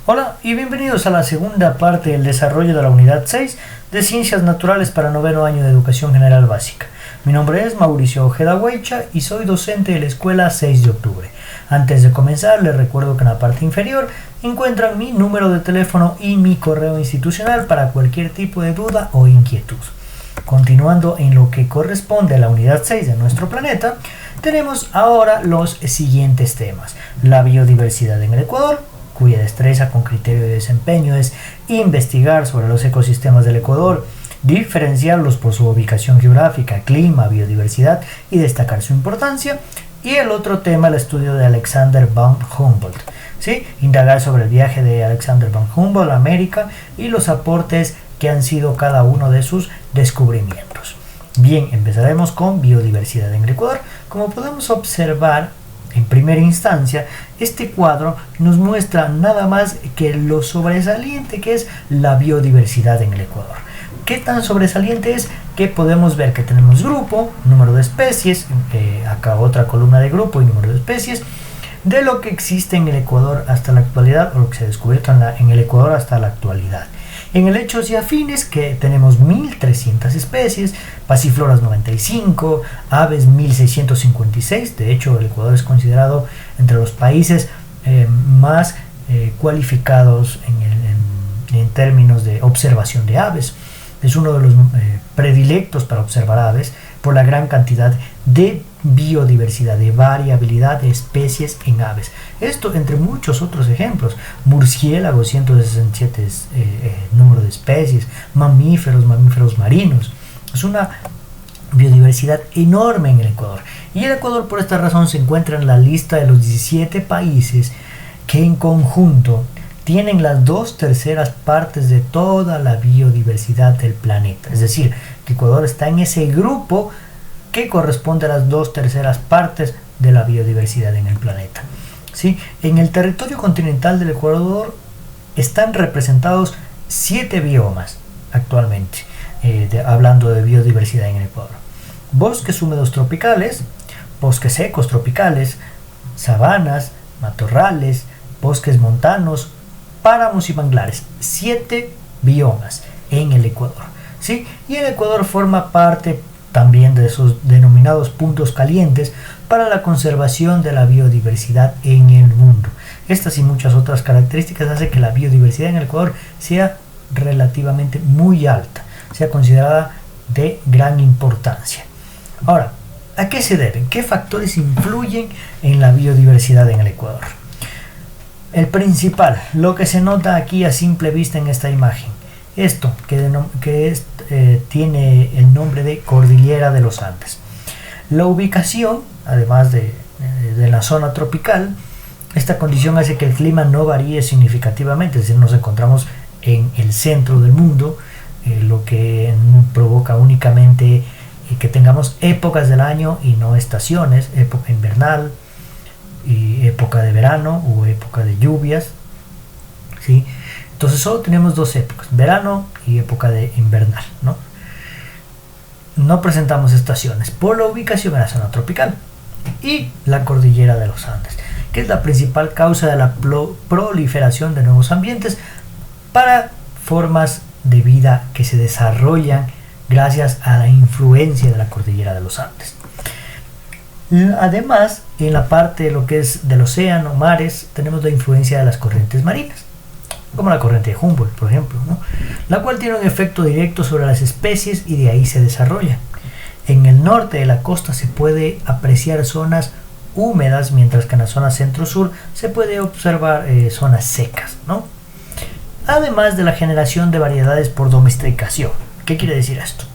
Hola y bienvenidos a la segunda parte del desarrollo de la unidad 6 de Ciencias Naturales para noveno año de Educación General Básica. Mi nombre es Mauricio Ojeda Huaycha y soy docente de la Escuela 6 de Octubre. Antes de comenzar, les recuerdo que en la parte inferior encuentran mi número de teléfono y mi correo institucional para cualquier tipo de duda o inquietud. Continuando en lo que corresponde a la unidad 6 de nuestro planeta, tenemos ahora los siguientes temas: la biodiversidad en el Ecuador, cuya destreza con criterio de desempeño es investigar sobre los ecosistemas del Ecuador, diferenciarlos por su ubicación geográfica, clima, biodiversidad y destacar su importancia. Y el otro tema, el estudio de Alexander von Humboldt, ¿sí? Indagar sobre el viaje de Alexander von Humboldt a América y los aportes que han sido cada uno de sus descubrimientos. Bien, empezaremos con biodiversidad en el Ecuador. Como podemos observar, en primera instancia, este cuadro nos muestra nada más que lo sobresaliente que es la biodiversidad en el Ecuador. ¿Qué tan sobresaliente es? Que podemos ver que tenemos grupo, número de especies, acá otra columna de grupo y número de especies, de lo que existe en el Ecuador hasta la actualidad, o lo que se ha descubierto en el Ecuador hasta la actualidad. En helechos y afines, que tenemos 1300 especies, pasifloras 95, aves 1656. De hecho, el Ecuador es considerado entre los países más cualificados en términos de observación de aves. Es uno de los predilectos para observar aves por la gran cantidad de biodiversidad, de variabilidad de especies en aves. Esto entre muchos otros ejemplos: murciélagos, 167 número de especies, mamíferos marinos. Es una biodiversidad enorme en el Ecuador. Y el Ecuador, por esta razón, se encuentra en la lista de los 17 países que en conjunto tienen las 2/3 partes de toda la biodiversidad del planeta. Es decir, que Ecuador está en ese grupo que corresponde a las 2/3 partes de la biodiversidad en el planeta. ¿Sí? En el territorio continental del Ecuador están representados 7 biomas actualmente, hablando de biodiversidad en el Ecuador: bosques húmedos tropicales, bosques secos tropicales, sabanas, matorrales, bosques montanos, páramos y manglares. 7 biomas en el Ecuador, ¿sí? Y el Ecuador forma parte también de esos denominados puntos calientes para la conservación de la biodiversidad en el mundo. Estas y muchas otras características hacen que la biodiversidad en el Ecuador sea relativamente muy alta, sea considerada de gran importancia. Ahora, ¿a qué se deben? ¿Qué factores influyen en la biodiversidad en el Ecuador? El principal, lo que se nota aquí a simple vista en esta imagen, esto tiene el nombre de Cordillera de los Andes. La ubicación, además de la zona tropical, esta condición hace que el clima no varíe significativamente, es decir, nos encontramos en el centro del mundo, lo que provoca únicamente que tengamos épocas del año y no estaciones: época invernal y época de verano o época de lluvias, ¿sí? Entonces solo tenemos 2 épocas: verano y época de invernal, ¿no? No presentamos estaciones por la ubicación en la zona tropical. Y la cordillera de los Andes, que es la principal causa de la proliferación de nuevos ambientes para formas de vida que se desarrollan gracias a la influencia de la cordillera de los Andes. Además, en la parte de lo que es del océano, mares, tenemos la influencia de las corrientes marinas, como la corriente de Humboldt, por ejemplo, ¿no? La cual tiene un efecto directo sobre las especies y de ahí se desarrolla. En el norte de la costa se puede apreciar zonas húmedas, mientras que en la zona centro-sur se puede observar zonas secas, ¿no? Además de la generación de variedades por domesticación. ¿Qué quiere decir esto?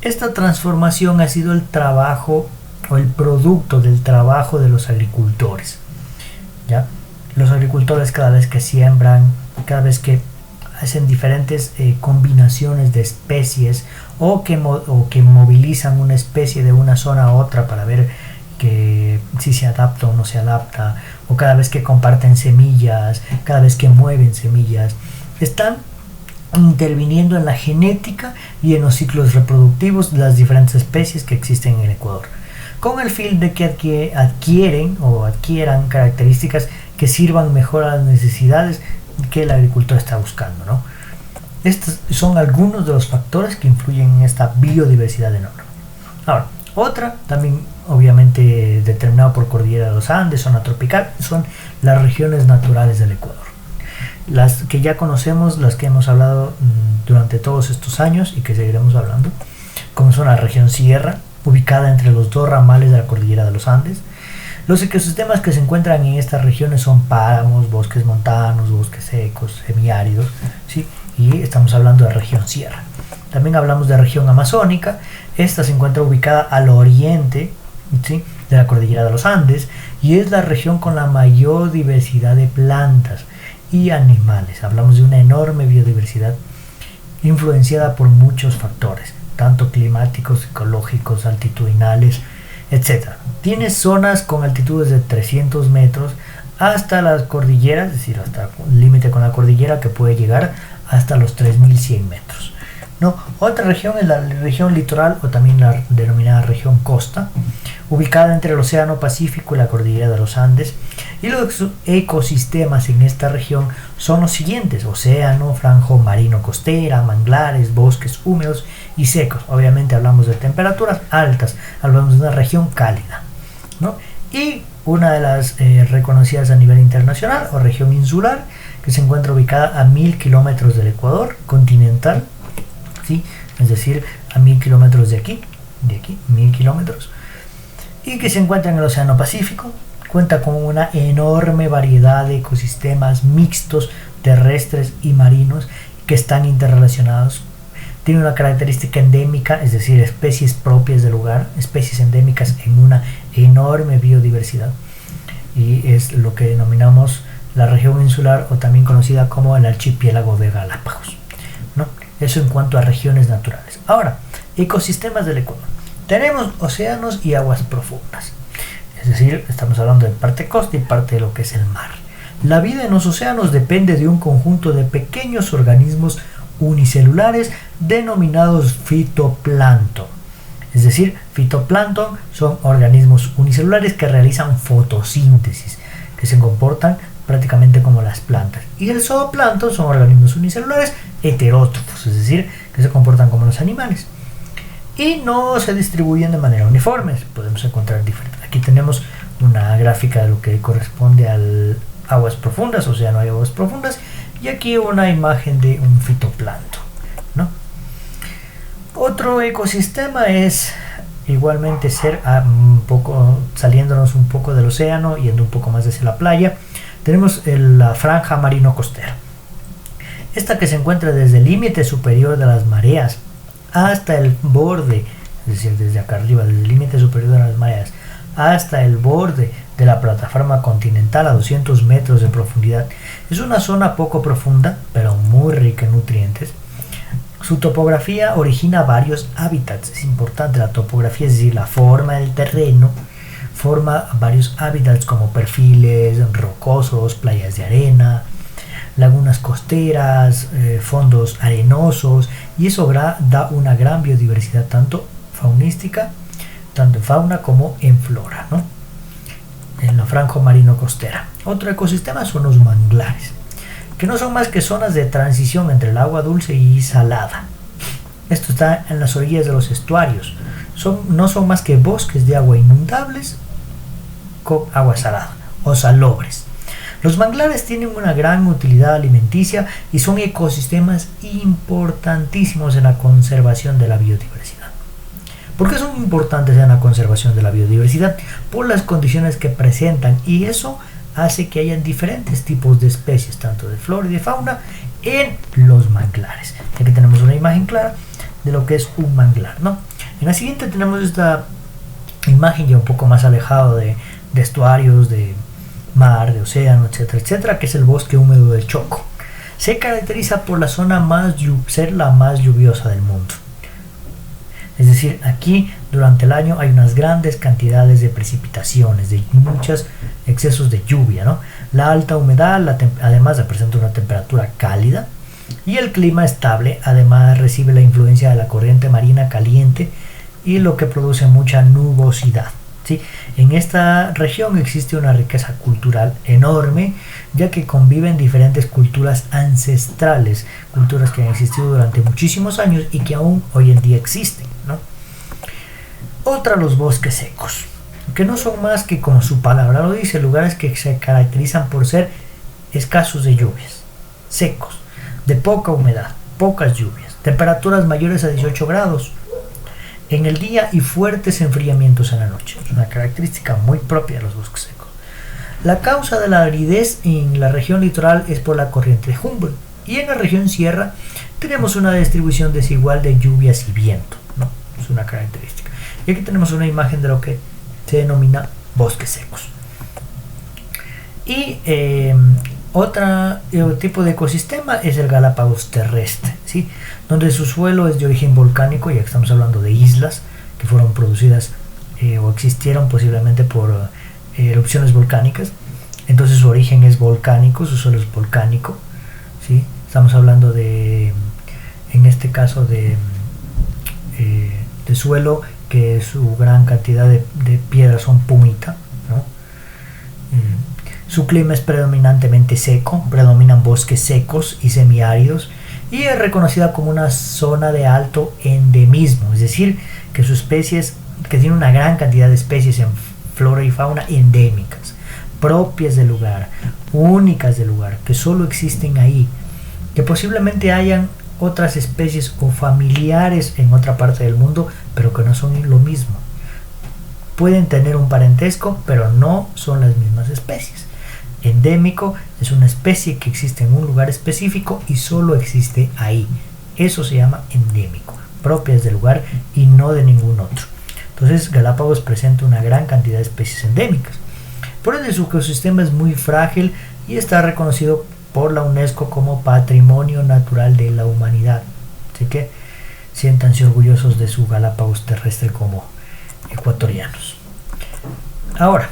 Esta transformación ha sido el trabajo o el producto del trabajo de los agricultores, ¿ya? Los agricultores, cada vez que siembran, cada vez que hacen diferentes combinaciones de especies o que movilizan una especie de una zona a otra para ver que si se adapta o no se adapta, o cada vez que comparten semillas, cada vez que mueven semillas, están interviniendo en la genética y en los ciclos reproductivos de las diferentes especies que existen en el Ecuador, con el fin de que adquieran características que sirvan mejor a las necesidades que el agricultor está buscando, ¿no? Estos son algunos de los factores que influyen en esta biodiversidad enorme. Ahora, otra, también obviamente determinada por Cordillera de los Andes, zona tropical, son las regiones naturales del Ecuador. Las que ya conocemos, las que hemos hablado durante todos estos años y que seguiremos hablando, como son la región Sierra, ubicada entre los dos ramales de la Cordillera de los Andes. Los ecosistemas que se encuentran en estas regiones son páramos, bosques montanos, bosques secos, semiáridos, ¿sí? Y estamos hablando de región Sierra. También hablamos de región amazónica. Esta se encuentra ubicada al oriente, ¿sí?, de la Cordillera de los Andes y es la región con la mayor diversidad de plantas y animales. Hablamos de una enorme biodiversidad influenciada por muchos factores, tanto climáticos, ecológicos, altitudinales, etc. Tiene zonas con altitudes de 300 metros hasta las cordilleras, es decir, hasta el límite con la cordillera que puede llegar hasta los 3100 metros. ¿No? Otra región es la región litoral o también la denominada región costa, ubicada entre el Océano Pacífico y la Cordillera de los Andes. Y los ecosistemas en esta región son los siguientes: océano, franja marino costera, manglares, bosques húmedos y secos. Obviamente hablamos de temperaturas altas, hablamos de una región cálida, ¿no? Y una de las reconocidas a nivel internacional o región insular, que se encuentra ubicada a 1000 kilómetros del Ecuador continental, ¿sí? Es decir, a 1000 kilómetros de aquí, 1000 kilómetros, y que se encuentra en el Océano Pacífico. Cuenta con una enorme variedad de ecosistemas mixtos, terrestres y marinos, que están interrelacionados. Tiene una característica endémica, es decir, especies propias del lugar, especies endémicas en una enorme biodiversidad, y es lo que denominamos la región insular, o también conocida como el archipiélago de Galápagos, ¿no? Eso en cuanto a regiones naturales. Ahora, ecosistemas del Ecuador. Tenemos océanos y aguas profundas. Es decir, estamos hablando de parte costa y parte de lo que es el mar. La vida en los océanos depende de un conjunto de pequeños organismos unicelulares denominados fitoplancton. Es decir, fitoplancton son organismos unicelulares que realizan fotosíntesis, que se comportan prácticamente como las plantas. Y el zooplancton son organismos unicelulares heterótrofos, es decir, que se comportan como los animales. Y no se distribuyen de manera uniforme, podemos encontrar diferentes. Aquí tenemos una gráfica de lo que corresponde al aguas profundas, o sea, no hay aguas profundas, y aquí una imagen de un fitoplancton, ¿no? Otro ecosistema es igualmente ser un poco saliéndonos un poco del océano, yendo un poco más hacia la playa. Tenemos la franja marino costera, esta que se encuentra desde el límite superior de las mareas hasta el borde, es decir, desde acá arriba, desde el límite superior de las mareas hasta el borde de la plataforma continental a 200 metros de profundidad. Es una zona poco profunda, pero muy rica en nutrientes. Su topografía origina varios hábitats. Es importante la topografía, es decir, la forma del terreno forma varios hábitats como perfiles rocosos, playas de arena, lagunas costeras, fondos arenosos, y eso da una gran biodiversidad tanto faunística, tanto en fauna como en flora, ¿no? En la franja marino costera. Otro ecosistema son los manglares, que no son más que zonas de transición entre el agua dulce y salada. Esto está en las orillas de los estuarios. No son más que bosques de agua inundables con agua salada o salobres. Los manglares tienen una gran utilidad alimenticia y son ecosistemas importantísimos en la conservación de la biodiversidad. ¿Por qué son importantes en la conservación de la biodiversidad? Por las condiciones que presentan, y eso hace que hayan diferentes tipos de especies, tanto de flora y de fauna, en los manglares. Aquí tenemos una imagen clara de lo que es un manglar, ¿no? En la siguiente tenemos esta imagen ya un poco más alejado de estuarios, de mar, de océano, etcétera, etcétera, que es el bosque húmedo del Choco. Se caracteriza por la zona ser la más lluviosa del mundo. Es decir, aquí durante el año hay unas grandes cantidades de precipitaciones, de muchos excesos de lluvia, ¿no? La alta humedad además representa una temperatura cálida, y el clima estable además recibe la influencia de la corriente marina caliente, y lo que produce mucha nubosidad, ¿sí? En esta región existe una riqueza cultural enorme, ya que conviven diferentes culturas ancestrales, culturas que han existido durante muchísimos años y que aún hoy en día existen, ¿no? Otra, los bosques secos, que no son más que, como su palabra lo dice, lugares que se caracterizan por ser escasos de lluvias, secos, de poca humedad, pocas lluvias, temperaturas mayores a 18 grados en el día y fuertes enfriamientos en la noche. Es una característica muy propia de los bosques secos. La causa de la aridez en la región litoral es por la corriente de Humboldt, y en la región sierra tenemos una distribución desigual de lluvias y viento, ¿no? Es una característica. Y aquí tenemos una imagen de lo que se denomina bosques secos. Y otro tipo de ecosistema es el Galápagos terrestre, ¿sí? Donde su suelo es de origen volcánico, ya que estamos hablando de islas que fueron producidas o existieron posiblemente por erupciones volcánicas. Entonces su origen es volcánico, su suelo es volcánico, ¿sí? Estamos hablando de, en este caso, de suelo que su gran cantidad de piedras son pumita, ¿no? Su clima es predominantemente seco, predominan bosques secos y semiáridos, y es reconocida como una zona de alto endemismo, es decir, que sus especies, que tiene una gran cantidad de especies en flora y fauna endémicas, propias del lugar, únicas del lugar, que solo existen ahí, que posiblemente hayan otras especies o familiares en otra parte del mundo, pero que no son lo mismo. Pueden tener un parentesco, pero no son las mismas especies. Endémico es una especie que existe en un lugar específico y solo existe ahí. Eso se llama endémico, propias del lugar y no de ningún otro. Entonces Galápagos presenta una gran cantidad de especies endémicas. Por ende, su ecosistema es muy frágil y está reconocido por la UNESCO como Patrimonio Natural de la Humanidad. Así que siéntanse orgullosos de su Galápagos terrestre como ecuatorianos. Ahora,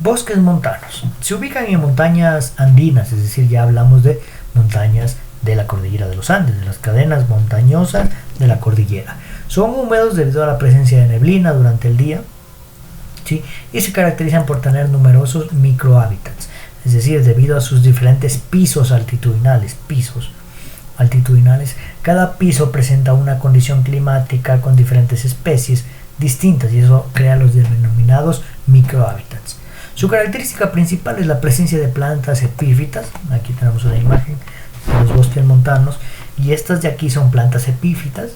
bosques montanos. Se ubican en montañas andinas, es decir, ya hablamos de montañas de la cordillera de los Andes, de las cadenas montañosas de la cordillera. Son húmedos debido a la presencia de neblina durante el día, ¿sí? Y se caracterizan por tener numerosos microhábitats, es decir, debido a sus diferentes pisos altitudinales. Cada piso presenta una condición climática con diferentes especies distintas y eso crea los denominados microhábitats. Su característica principal es la presencia de plantas epífitas. Aquí tenemos una imagen de los bosques montanos y estas de aquí son plantas epífitas,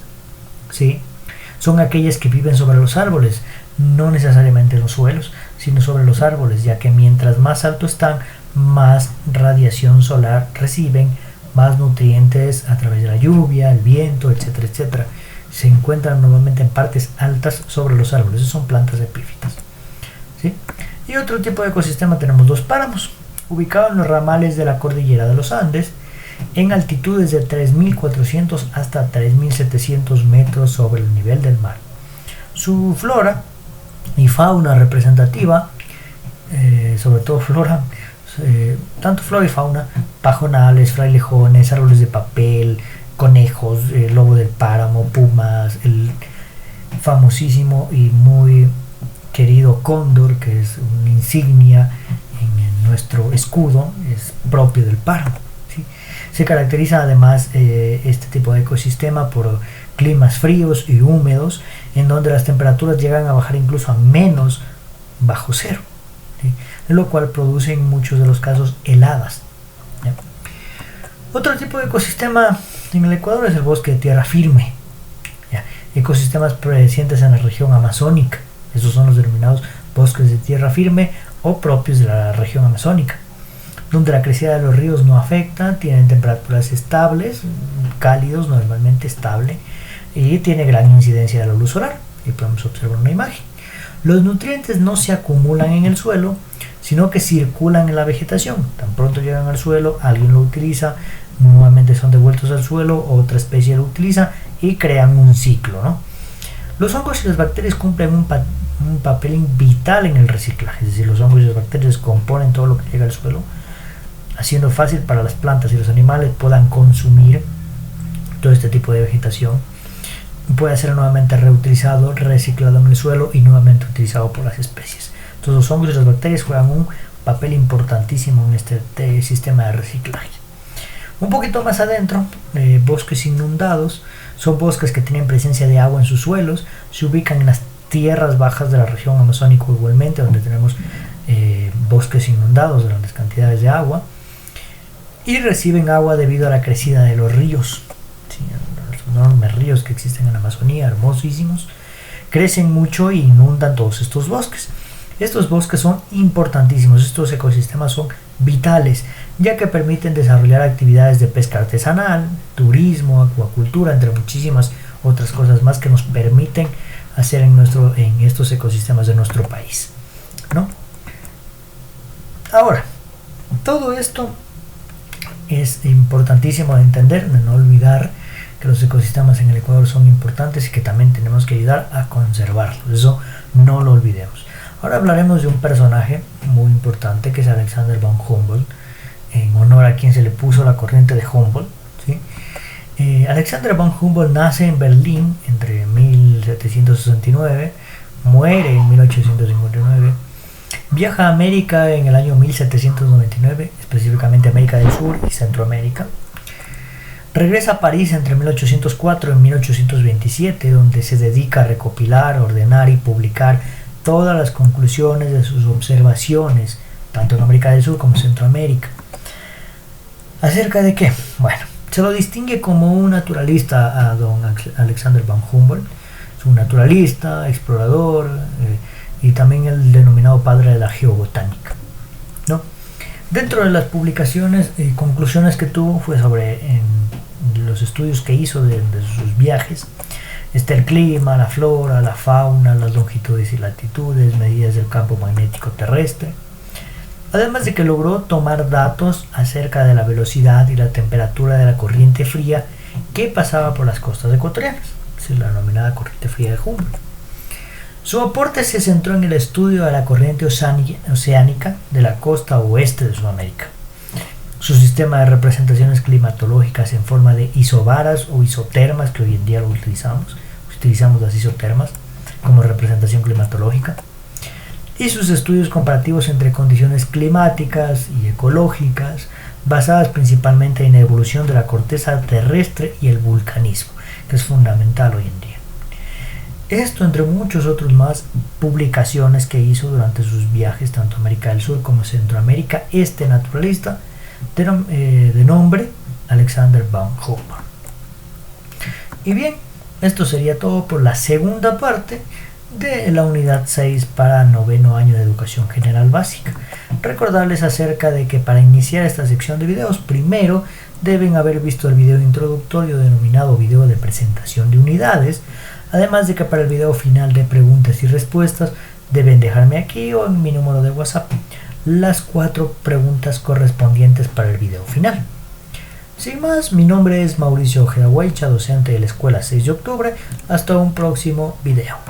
¿sí? Son aquellas que viven sobre los árboles, no necesariamente en los suelos, sino sobre los árboles, ya que mientras más alto están, más radiación solar reciben, más nutrientes a través de la lluvia, el viento, etcétera, etcétera. Se encuentran normalmente en partes altas sobre los árboles. Esas son plantas epífitas, ¿sí? Y otro tipo de ecosistema tenemos los páramos, ubicados en los ramales de la cordillera de los Andes, en altitudes de 3.400 hasta 3.700 metros sobre el nivel del mar. Su flora y fauna representativa, sobre todo flora, tanto flora y fauna, pajonales, frailejones, árboles de papel, conejos, lobo del páramo, pumas, el famosísimo y muy querido cóndor, que es una insignia en nuestro escudo, es propio del páramo, ¿sí? Se caracteriza además este tipo de ecosistema por climas fríos y húmedos, en donde las temperaturas llegan a bajar incluso a menos bajo cero, ¿sí? Lo cual produce en muchos de los casos heladas, ¿ya? Otro tipo de ecosistema en el Ecuador es el bosque de tierra firme, ¿ya? Ecosistemas presentes en la región amazónica. Estos son los denominados bosques de tierra firme o propios de la región amazónica, donde la crecida de los ríos no afecta, tienen temperaturas estables, cálidos, normalmente estable, y tiene gran incidencia de la luz solar. Y podemos observar una imagen. Los nutrientes no se acumulan en el suelo, sino que circulan en la vegetación. Tan pronto llegan al suelo, alguien lo utiliza, nuevamente son devueltos al suelo, otra especie lo utiliza y crean un ciclo, ¿no? Los hongos y las bacterias cumplen un papel vital en el reciclaje, es decir, los hongos y las bacterias descomponen todo lo que llega al suelo, haciendo fácil para las plantas y los animales puedan consumir todo este tipo de vegetación puede ser nuevamente reutilizado, reciclado en el suelo y nuevamente utilizado por las especies. Entonces los hongos y las bacterias juegan un papel importantísimo en este sistema de reciclaje. Un poquito más adentro, bosques inundados son bosques que tienen presencia de agua en sus suelos, se ubican en las tierras bajas de la región amazónica igualmente, donde tenemos bosques inundados de grandes cantidades de agua, y reciben agua debido a la crecida de los ríos. ¿Sí? Los enormes ríos que existen en la Amazonía, hermosísimos, crecen mucho e inundan todos estos bosques. Estos bosques son importantísimos, estos ecosistemas son vitales, ya que permiten desarrollar actividades de pesca artesanal, turismo, acuacultura, entre muchísimas otras cosas más que nos permiten hacer en estos ecosistemas de nuestro país, ¿no? Ahora, todo esto es importantísimo de entender, de no olvidar que los ecosistemas en el Ecuador son importantes y que también tenemos que ayudar a conservarlos, eso no lo olvidemos. Ahora hablaremos de un personaje muy importante que es Alexander von Humboldt, en honor a quien se le puso la corriente de Humboldt, ¿sí? Alexander von Humboldt nace en Berlín entre 1769, muere en 1859, viaja a América en el año 1799, específicamente América del Sur y Centroamérica. Regresa a París entre 1804 y 1827, donde se dedica a recopilar, ordenar y publicar todas las conclusiones de sus observaciones, tanto en América del Sur como en Centroamérica. ¿Acerca de qué? Bueno, se lo distingue como un naturalista a don Alexander von Humboldt. Es un naturalista, explorador y también el denominado padre de la geobotánica, ¿no? Dentro de las publicaciones y conclusiones que tuvo fue sobre los estudios que hizo de sus viajes. Está el clima, la flora, la fauna, las longitudes y latitudes, medidas del campo magnético terrestre. Además de que logró tomar datos acerca de la velocidad y la temperatura de la corriente fría que pasaba por las costas ecuatorianas, es la denominada corriente fría de Humboldt. Su aporte se centró en el estudio de la corriente oceánica de la costa oeste de Sudamérica. Su sistema de representaciones climatológicas en forma de isobaras o isotermas, que hoy en día lo utilizamos las isotermas como representación climatológica, y sus estudios comparativos entre condiciones climáticas y ecológicas, basadas principalmente en la evolución de la corteza terrestre y el vulcanismo, que es fundamental hoy en día. Esto, entre muchos otros más publicaciones que hizo durante sus viajes tanto a América del Sur como Centroamérica, este naturalista de nombre Alexander von Humboldt. Y bien, esto sería todo por la segunda parte de la unidad 6 para noveno año de educación general básica. Recordarles acerca de que para iniciar esta sección de videos, primero deben haber visto el video introductorio denominado video de presentación de unidades, además de que para el video final de preguntas y respuestas deben dejarme aquí o en mi número de WhatsApp las 4 preguntas correspondientes para el video final. Sin más, mi nombre es Mauricio Ojeda Huaycha, docente de la Escuela 6 de Octubre. Hasta un próximo video.